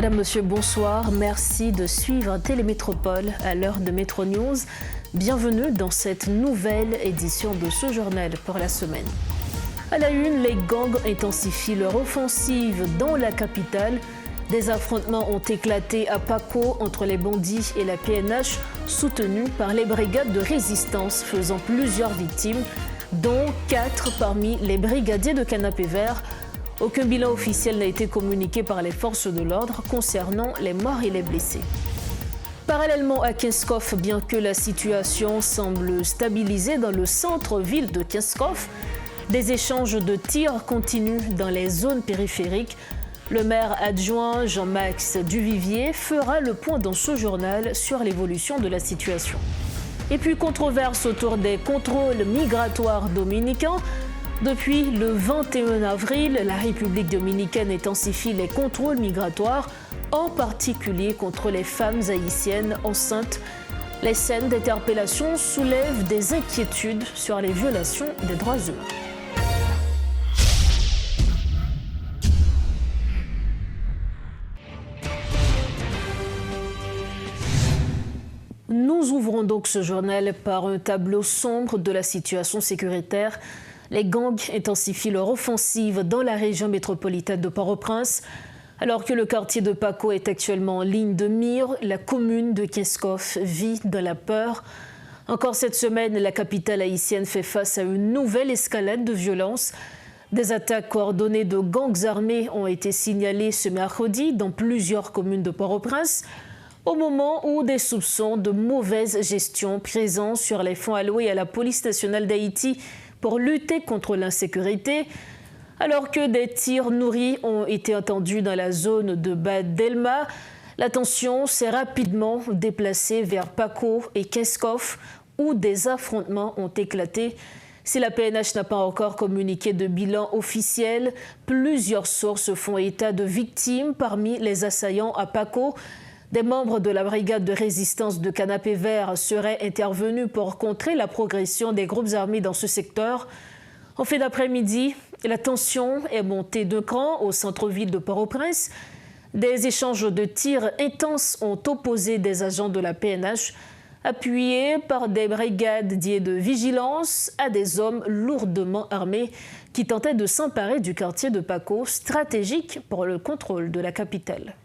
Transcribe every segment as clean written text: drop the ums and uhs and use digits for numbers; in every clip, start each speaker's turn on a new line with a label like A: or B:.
A: Madame, Monsieur, bonsoir. Merci de suivre Télémétropole à l'heure de Métro News. Bienvenue dans cette nouvelle édition de ce journal pour la semaine. À la une, les gangs intensifient leur offensive dans la capitale. Des affrontements ont éclaté à Paco entre les bandits et la PNH, soutenus par les brigades de résistance, faisant plusieurs victimes, dont 4 parmi les brigadiers de Canapé Vert. Aucun bilan officiel n'a été communiqué par les forces de l'ordre concernant les morts et les blessés. Parallèlement à Kinskov, bien que la situation semble stabilisée dans le centre-ville de Kinskov, des échanges de tirs continuent dans les zones périphériques. Le maire adjoint Jean-Max Duvivier fera le point dans ce journal sur l'évolution de la situation. Et puis, controverse autour des contrôles migratoires dominicains. Depuis le 21 avril, la République dominicaine intensifie les contrôles migratoires, en particulier contre les femmes haïtiennes enceintes. Les scènes d'interpellation soulèvent des inquiétudes sur les violations des droits humains. Nous ouvrons donc ce journal par un tableau sombre de la situation sécuritaire. Les gangs intensifient leur offensive dans la région métropolitaine de Port-au-Prince. Alors que le quartier de Paco est actuellement en ligne de mire, la commune de Kinskov vit dans la peur. Encore cette semaine, la capitale haïtienne fait face à une nouvelle escalade de violence. Des attaques coordonnées de gangs armés ont été signalées ce mercredi dans plusieurs communes de Port-au-Prince, au moment où des soupçons de mauvaise gestion présents sur les fonds alloués à la police nationale d'Haïti pour lutter contre l'insécurité, alors que des tirs nourris ont été entendus dans la zone de Bad Delma, la tension s'est rapidement déplacée vers Paco et Kinskov, où des affrontements ont éclaté. Si la PNH n'a pas encore communiqué de bilan officiel, plusieurs sources font état de victimes parmi les assaillants à Paco. Des membres de la brigade de résistance de Canapé Vert seraient intervenus pour contrer la progression des groupes armés dans ce secteur. En fin d'après-midi, la tension est montée de cran au centre-ville de Port-au-Prince. Des échanges de tirs intenses ont opposé des agents de la PNH, appuyés par des brigadiers de vigilance, à des hommes lourdement armés qui tentaient de s'emparer du quartier de Paco, stratégique pour le contrôle de la capitale.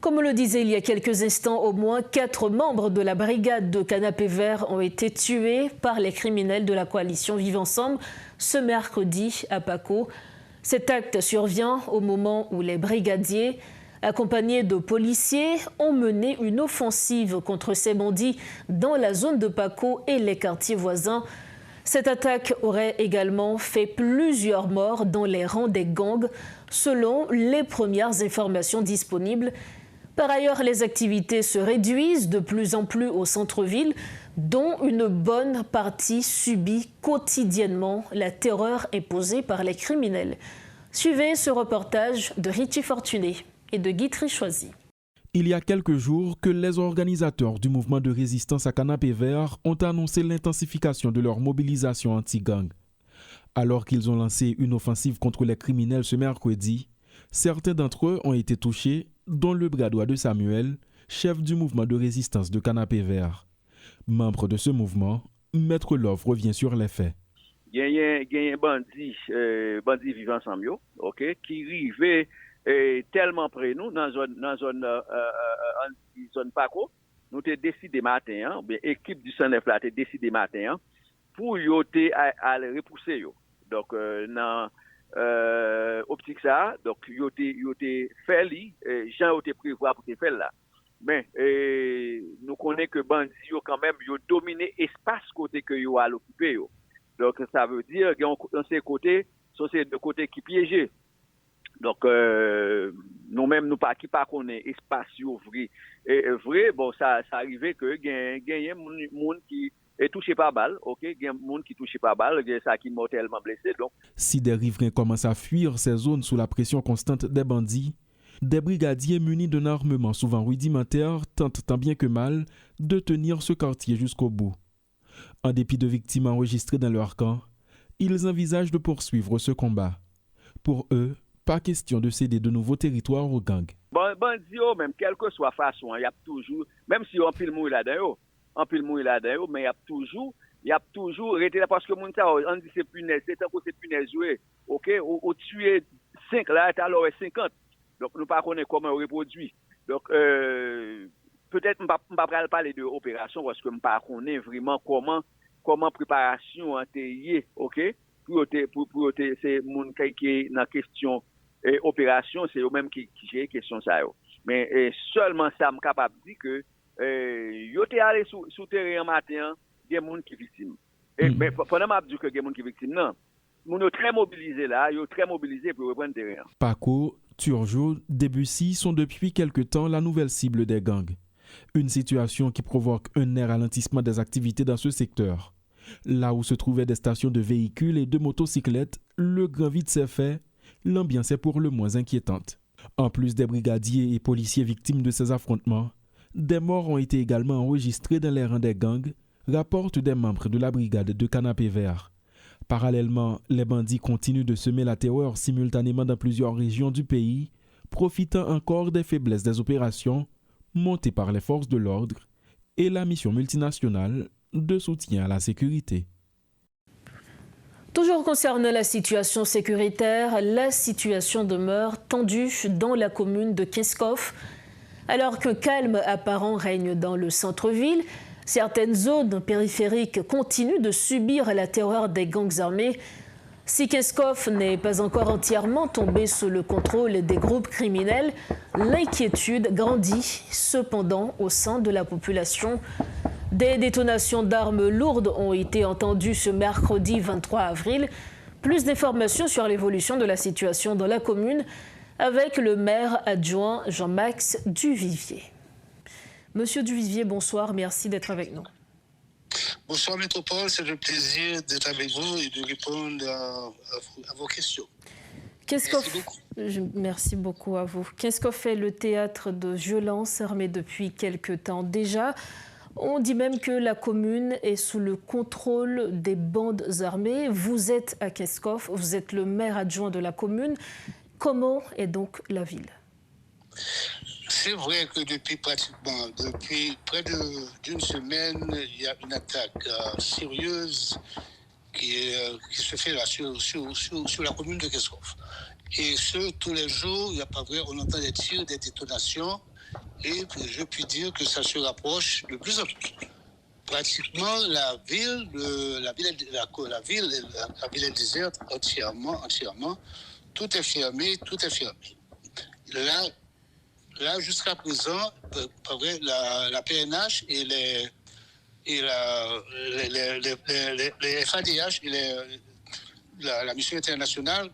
A: Comme on le disait il y a quelques instants, au moins 4 membres de la brigade de Canapé Vert ont été tués par les criminels de la coalition Vivre Ensemble ce mercredi à Paco. Cet acte survient au moment où les brigadiers, accompagnés de policiers, ont mené une offensive contre ces bandits dans la zone de Paco et les quartiers voisins. Cette attaque aurait également fait plusieurs morts dans les rangs des gangs, selon les premières informations disponibles. Par ailleurs, les activités se réduisent de plus en plus au centre-ville, dont une bonne partie subit quotidiennement la terreur imposée par les criminels. Suivez ce reportage de Richie Fortuné et de Guy Trichoisy.
B: Il y a quelques jours que les organisateurs du mouvement de résistance à Canapé Vert ont annoncé l'intensification de leur mobilisation anti-gang. Alors qu'ils ont lancé une offensive contre les criminels ce mercredi, certains d'entre eux ont été touchés, dont le bras droit de Samuel, chef du mouvement de résistance de Canapé Vert. Membre de ce mouvement, Maître Love revient sur les faits.
C: Il y a un bandit vivant ensemble, ok, qui arrivait tellement près de nous, dans zone Paco. Nous avons décidé matin, l'équipe du 109 là a décidé matin, pour à le repousser. Donc, dans optique ça, donc yote fait li, Jean yote prévoir pour te faire là. Mais nous connaissons que bandits quand même yo dominé espace côté que yo à l'occuper yo. Donc ça veut dire que dans ces côtés, c'est de côté qui piégé. Donc nous-mêmes nous pas connaît espace yo vrai bon ça arrivé que gagne monde qui est touché par balle, ok, il y a des gens qui touché par balle, il y a ça qui mortellement blessé donc.
B: Si des riverains commencent à fuir ces zones sous la pression constante des bandits, des brigadiers munis d'un armement souvent rudimentaire tentent tant bien que mal de tenir ce quartier jusqu'au bout. En dépit de victimes enregistrées dans leur camp, ils envisagent de poursuivre ce combat. Pour eux, pas question de céder de nouveaux territoires aux gangs.
C: Bandi, même quelle que soit façon, il y a toujours, même si on pile mouille là-dedans, mais il y a toujours arrêté là parce que mon ça on dit c'est punaise, c'est tant que c'est punaise jouer. OK, ou tuer 5 là, tu alors 50. Donc nous pas connaît comment on reproduit. Donc peut-être on pas parler de opération parce que on pas connaît vraiment comment préparation antérieure, OK? Pour c'est mon qui est dans question opération, c'est eux même qui gère question ça yo. Mais seulement ça me capable dire que yo t'es allé sous terrain matin, il y a des gens qui victimes. Mais pendant m'a dit que il y a des gens qui victimes non. Moun yo très mobilisés là, yo très mobilisés pour reprendre terrain.
B: Paco, Turjo, Debussy sont depuis quelque temps la nouvelle cible des gangs. Une situation qui provoque un net ralentissement des activités dans ce secteur. Là où se trouvaient des stations de véhicules et de motocyclettes, le grand vide s'est fait. L'ambiance est pour le moins inquiétante. En plus des brigadiers et policiers victimes de ces affrontements, des morts ont été également enregistrés dans les rangs des gangs, rapportent des membres de la brigade de Canapé Vert. Parallèlement, les bandits continuent de semer la terreur simultanément dans plusieurs régions du pays, profitant encore des faiblesses des opérations montées par les forces de l'ordre et la mission multinationale de soutien à la sécurité.
A: Toujours concernant la situation sécuritaire, la situation demeure tendue dans la commune de Keskov. Alors qu'un calme apparent règne dans le centre-ville, certaines zones périphériques continuent de subir la terreur des gangs armés. Si Keskov n'est pas encore entièrement tombé sous le contrôle des groupes criminels, l'inquiétude grandit cependant au sein de la population. Des détonations d'armes lourdes ont été entendues ce mercredi 23 avril. Plus d'informations sur l'évolution de la situation dans la commune avec le maire adjoint Jean-Max Duvivier. Monsieur Duvivier, bonsoir, merci d'être avec nous.
D: Bonsoir Métropole, c'est un plaisir d'être avec vous et de répondre à vos questions.
A: Merci beaucoup à vous. Keskov est le théâtre de violences armées depuis quelque temps déjà. On dit même que la commune est sous le contrôle des bandes armées. Vous êtes à Keskov, vous êtes le maire adjoint de la commune. Comment est donc la ville ?
D: C'est vrai que depuis près d'une semaine, il y a une attaque sérieuse qui se fait là sur la commune de Keskov. Et tous les jours, il n'y a pas vrai, on entend des tirs, des détonations. Et je puis dire que ça se rapproche de plus en plus. Pratiquement, la ville est déserte entièrement. Tout est fermé. Là jusqu'à présent, la PNH et les FADH et la mission internationale,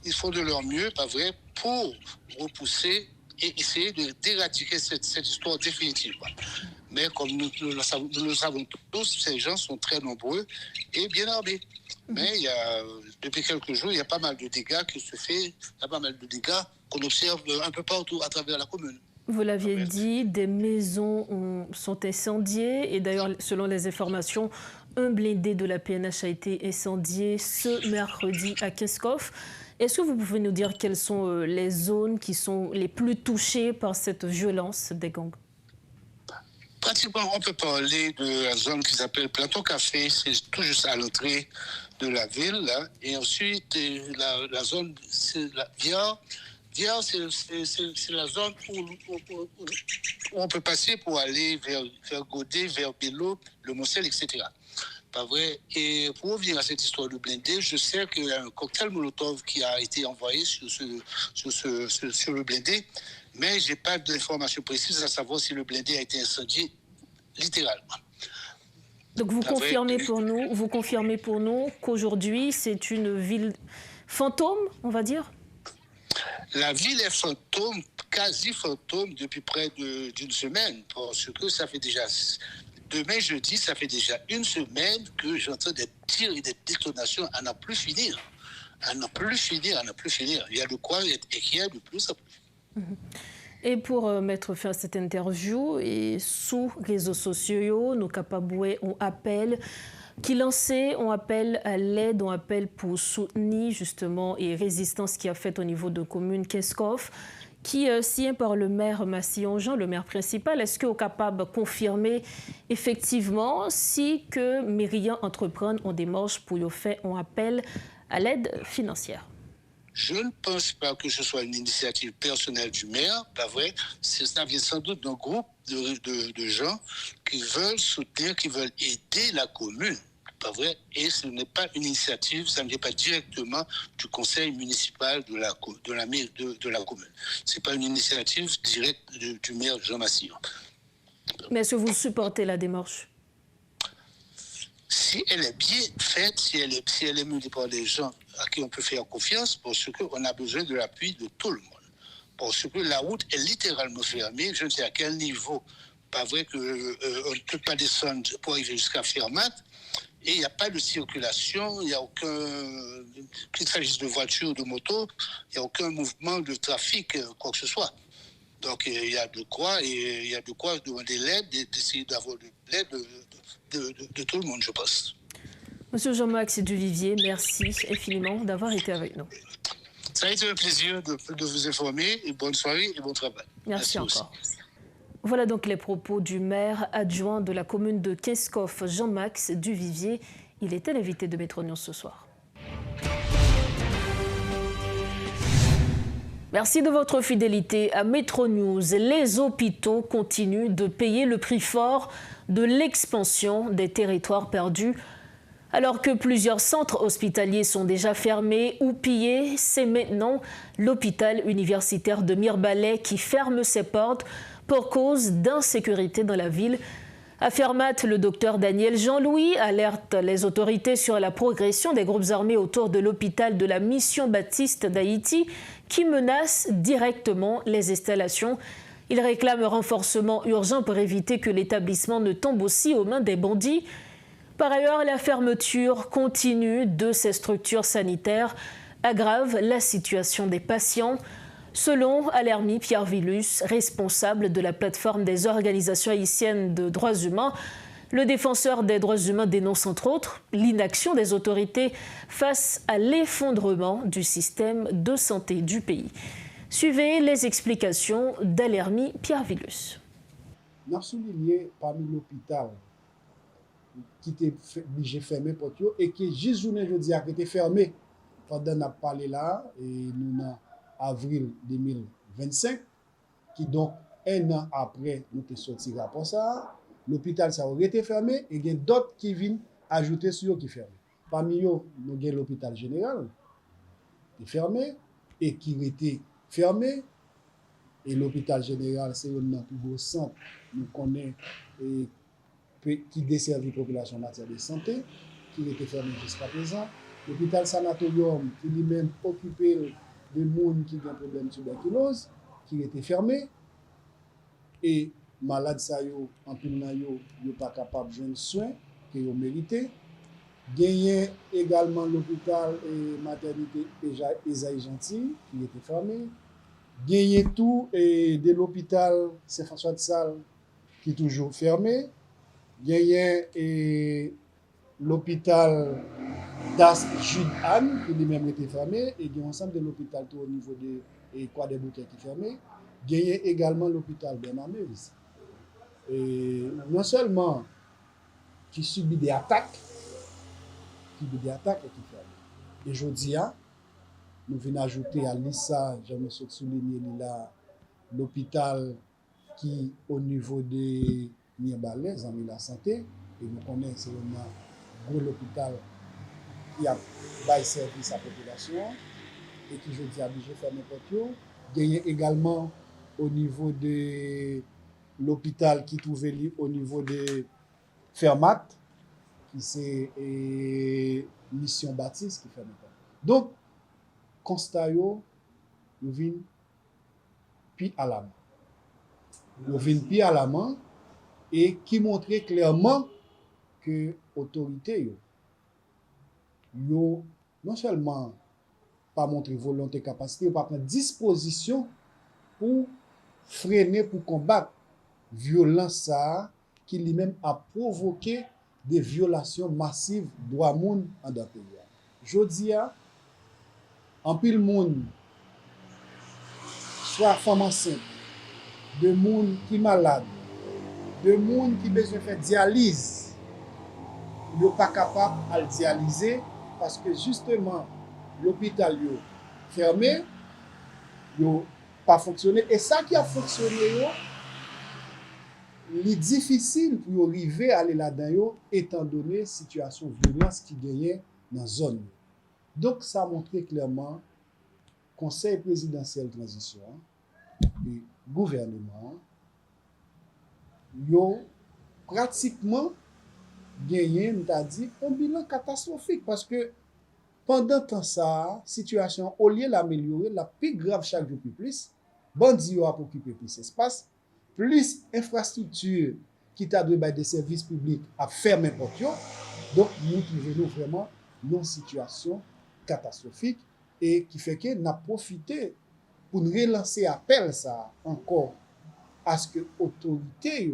D: ils font de leur mieux, pas vrai, pour repousser et essayer d'éradiquer cette histoire définitivement. Mais comme nous le savons tous, ces gens sont très nombreux et bien armés. Mais depuis quelques jours, il y a pas mal de dégâts qui se font, il y a pas mal de dégâts qu'on observe un peu partout à travers la commune.
A: Vous l'aviez dit, des maisons sont incendiées et d'ailleurs, selon les informations, un blindé de la PNH a été incendié ce mercredi à Keskov. Est-ce que vous pouvez nous dire quelles sont les zones qui sont les plus touchées par cette violence des gangs ?
D: Pratiquement, on peut parler de la zone qui s'appelle Plateau Café, c'est tout juste à l'entrée de la ville. Là. Et ensuite, la zone, c'est la Viard. Viard, c'est la zone où on peut passer pour aller vers Godet, vers Bello, le Moncel, etc. Pas vrai. Et pour revenir à cette histoire de blindé, je sais qu'il y a un cocktail Molotov qui a été envoyé sur le blindé, mais je n'ai pas d'informations précises à savoir si le blindé a été incendié littéralement.
A: Donc vous confirmez pour nous qu'aujourd'hui c'est une ville fantôme, on va dire ?
D: La ville est fantôme, quasi fantôme depuis près d'une semaine, parce que ça fait déjà... Demain, jeudi, ça fait déjà une semaine que j'entends des tirs et des détonations à n'en plus finir. À n'en plus finir. Il y a de quoi être inquiet de plus en plus.
A: Et pour mettre fin à cette interview, et sous réseaux sociaux, nos capaboués on appelle qui lançait, on appelle à l'aide, on appelle pour soutenir justement et résistance qui a fait au niveau de commune Keskov, qui signé par le maire Massillon Jean, le maire principal. Est-ce que vous êtes capable de confirmer effectivement si que Myriam entreprend en démarche pour y faire un appel à l'aide financière?
D: Je ne pense pas que ce soit une initiative personnelle du maire, pas vrai. Ça vient sans doute d'un groupe de gens qui veulent soutenir, qui veulent aider la commune, pas vrai. Et ce n'est pas une initiative, ça ne vient pas directement du conseil municipal de la commune. Ce n'est pas une initiative directe du maire Jean Massillon.
A: Mais est-ce que vous supportez la démarche?
D: Si elle est bien faite, si elle est menée par des gens à qui on peut faire confiance, parce qu'on a besoin de l'appui de tout le monde. Parce que la route est littéralement fermée, je ne sais à quel niveau. Pas vrai qu'on ne peut pas descendre pour arriver jusqu'à Fermat, et il n'y a pas de circulation, il n'y a aucun, qu'il s'agisse de voitures ou de motos, il n'y a aucun mouvement de trafic, quoi que ce soit. Donc il y a de quoi demander l'aide, d'essayer d'avoir de l'aide de tout le monde, je pense.
A: Monsieur Jean-Max Duvivier, merci infiniment d'avoir été avec nous.
D: Ça a été un plaisir de vous informer et bonne soirée et bon travail.
A: Merci encore. Voilà donc les propos du maire adjoint de la commune de Keskov, Jean-Max Duvivier. Il était l'invité de Métro News ce soir. Merci de votre fidélité à Métro News. Les hôpitaux continuent de payer le prix fort de l'expansion des territoires perdus. Alors que plusieurs centres hospitaliers sont déjà fermés ou pillés, c'est maintenant l'hôpital universitaire de Mirebalais qui ferme ses portes pour cause d'insécurité dans la ville. À Fermat, le docteur Daniel Jean-Louis alerte les autorités sur la progression des groupes armés autour de l'hôpital de la Mission Baptiste d'Haïti qui menace directement les installations. Il réclame un renforcement urgent pour éviter que l'établissement ne tombe aussi aux mains des bandits. Par ailleurs, la fermeture continue de ces structures sanitaires aggrave la situation des patients. Selon Alermi Pierre Villus, responsable de la plateforme des organisations haïtiennes de droits humains, le défenseur des droits humains dénonce entre autres l'inaction des autorités face à l'effondrement du système de santé du pays. Suivez les explications d'Alermi Pierre Villus.
E: Nous avons souligné parmi l'hôpital qui était obligé de fermer porte et qui juste journée jeudi a été fermé pendant qu'on a parlé là et nous en avril 2025 qui donc un an après nous avons sorti rapport ça l'hôpital ça aurait été fermé et il y a d'autres qui viennent ajouter sur eux qui fermé. Parmi eux nous avons l'hôpital général qui est fermé et qui était fermé et l'hôpital général c'est un plus gros centre nous connaît qui desservit la population en matière de santé, qui était fermé jusqu'à présent. L'hôpital sanatorium, qui lui-même occupé de monde qui ont un problème de tuberculose, qui était fermé. Et malades, en plus, ils ne sont pas capables de joindre soins qu'ils ont mérité. Gagné également l'hôpital et maternité Esaïe Gentil, qui était fermé. Gagné tout et de l'hôpital Saint-François de Sales, qui est toujours fermé. Gagné et l'hôpital Das Jude-Anne, qui lui-même était fermé, et il y a ensemble de l'hôpital tout au niveau de Croix des Bouquets qui est fermé. Gagné également l'hôpital Bernard-Meuse. Et non seulement qui subit des attaques, et qui ferme. Et aujourd'hui, nous venons ajouter à l'ISA, je me suis souligné là, l'hôpital qui au niveau de Mirebalais, en la santé, et nous connaissons c'est un gros hôpital qui a bail service à la population et qui je dis obligé de faire n'importe quoi. Il y a également au niveau de l'hôpital qui trouvait au niveau de Fermat, qui c'est Mission Baptiste qui fait n'importe quoi. Donc, constat yo, nous vient puis à la main. Nous vient puis à la main et qui montrait clairement que l'autorité yo non seulement pas montrer volonté, capacité, pas prendre disposition pour freiner, pour combattre violence ça qui lui-même a provoqué des violations massives de droits moun en dans pays. Jodi a, en pile moun, soit femme enceinte, de moun qui malade, de moun qui besoin faire dialyse, yo pas capable à le dialyser parce que justement l'hôpital yo fermé, yo pas fonctionné et ça qui a fonctionné yo, li difficile pour arriver à aller là-dedans yo étant donné situation violence qui gagnait dans zone. Donc ça montre clairement conseil présidentiel transition et gouvernement yo pratiquement gagné m'ta dit un bilan catastrophique parce que pendant temps ça situation au lieu l'améliorer la plus grave chaque jour plus bandi yo a occuper plus espace plus infrastructure qui t'a donné des services publics à fermer porte yo donc nous trouvons vraiment une situation catastrophique et qui fait que n'a profité pour nous relancer appel ça encore à ce que autorité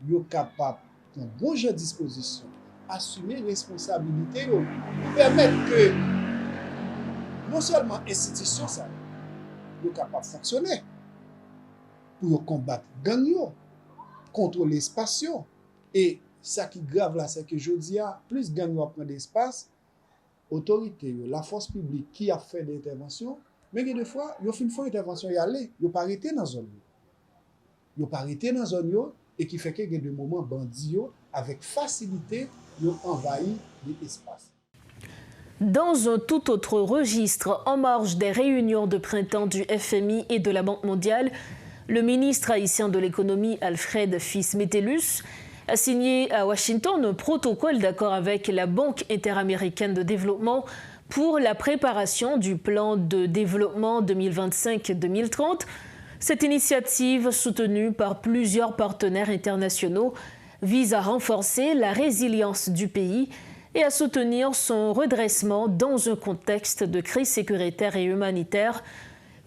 E: yo capable de bon jeu disposition assumer responsabilité yo permettre que non seulement institution ça yo capable fonctionner pour combattre gang yo contrôler espace yo et ça qui grave là c'est que jodi a plus gang yo prend d'espace autorité yo la force publique qui a fait des interventions mais des fois yo fin font intervention y aller yo pas arrêté dans zone yo pas arrêté dans zone yo et qui fait que des moments bandits yo avec facilité yo envahi l'espace.
A: Dans un tout autre registre, en marge des réunions de printemps du FMI et de la Banque mondiale, le ministre haïtien de l'économie Alfred Fils Metellus a signé à Washington un protocole d'accord avec la Banque interaméricaine de développement pour la préparation du plan de développement 2025-2030. Cette initiative, soutenue par plusieurs partenaires internationaux, vise à renforcer la résilience du pays et à soutenir son redressement dans un contexte de crise sécuritaire et humanitaire.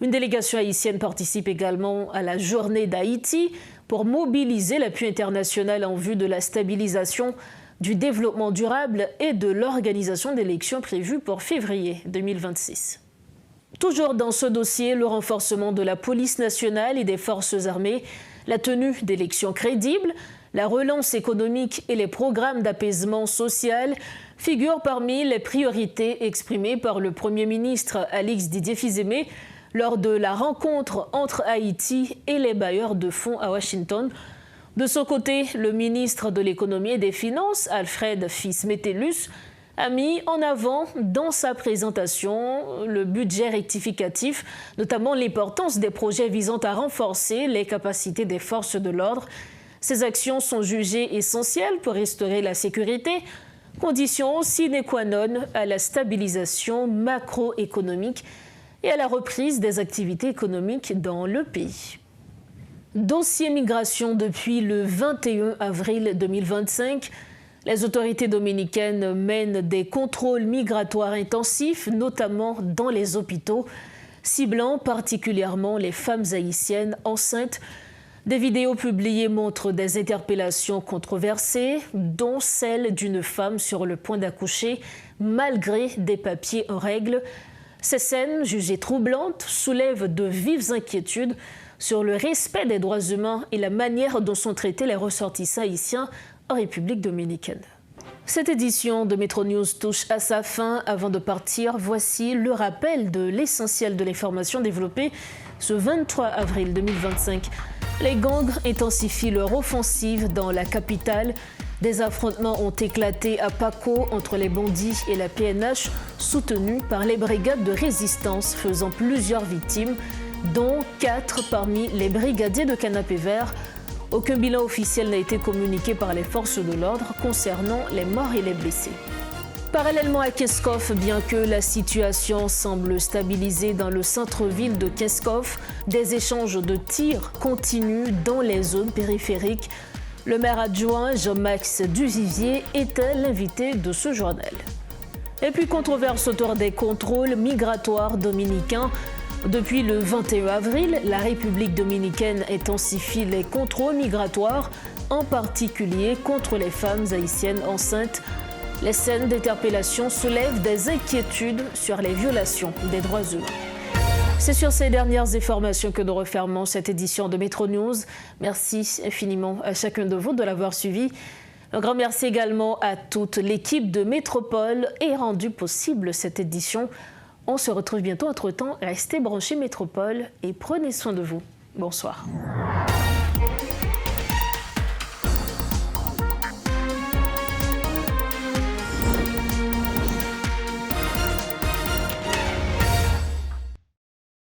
A: Une délégation haïtienne participe également à la Journée d'Haïti pour mobiliser l'appui international en vue de la stabilisation, du développement durable et de l'organisation d'élections prévues pour février 2026. Toujours dans ce dossier, le renforcement de la police nationale et des forces armées, la tenue d'élections crédibles, la relance économique et les programmes d'apaisement social figurent parmi les priorités exprimées par le Premier ministre Alix Didier Fils-Aimé lors de la rencontre entre Haïti et les bailleurs de fonds à Washington. De son côté, le ministre de l'Économie et des Finances, Alfred Fils Metellus, a mis en avant dans sa présentation le budget rectificatif, notamment l'importance des projets visant à renforcer les capacités des forces de l'ordre. Ces actions sont jugées essentielles pour restaurer la sécurité, condition sine qua non à la stabilisation macroéconomique et à la reprise des activités économiques dans le pays. Dossier migration depuis le 21 avril 2025. Les autorités dominicaines mènent des contrôles migratoires intensifs, notamment dans les hôpitaux, ciblant particulièrement les femmes haïtiennes enceintes. Des vidéos publiées montrent des interpellations controversées, dont celle d'une femme sur le point d'accoucher, malgré des papiers en règle. Ces scènes, jugées troublantes, soulèvent de vives inquiétudes sur le respect des droits humains et la manière dont sont traités les ressortissants haïtiens en République dominicaine. Cette édition de Metro News touche à sa fin. Avant de partir, voici le rappel de l'essentiel de l'information développée ce 23 avril 2025. Les gangs intensifient leur offensive dans la capitale. Des affrontements ont éclaté à Paco entre les bandits et la PNH, soutenus par les brigades de résistance, faisant plusieurs victimes, dont 4 parmi les brigadiers de Canapé Vert. Aucun bilan officiel n'a été communiqué par les forces de l'ordre concernant les morts et les blessés. Parallèlement à Kinskov, bien que la situation semble stabilisée dans le centre-ville de Kinskov, des échanges de tirs continuent dans les zones périphériques. Le maire adjoint Jean-Max Duvivier était l'invité de ce journal. Et puis controverse autour des contrôles migratoires dominicains. Depuis le 21 avril, la République dominicaine intensifie les contrôles migratoires, en particulier contre les femmes haïtiennes enceintes. Les scènes d'interpellation soulèvent des inquiétudes sur les violations des droits humains. C'est sur ces dernières informations que nous refermons cette édition de Métro News. Merci infiniment à chacun de vous de l'avoir suivi. Un grand merci également à toute l'équipe de Métropole et rendu possible cette édition. On se retrouve bientôt. Entre-temps, restez branchés Métropole et prenez soin de vous. Bonsoir.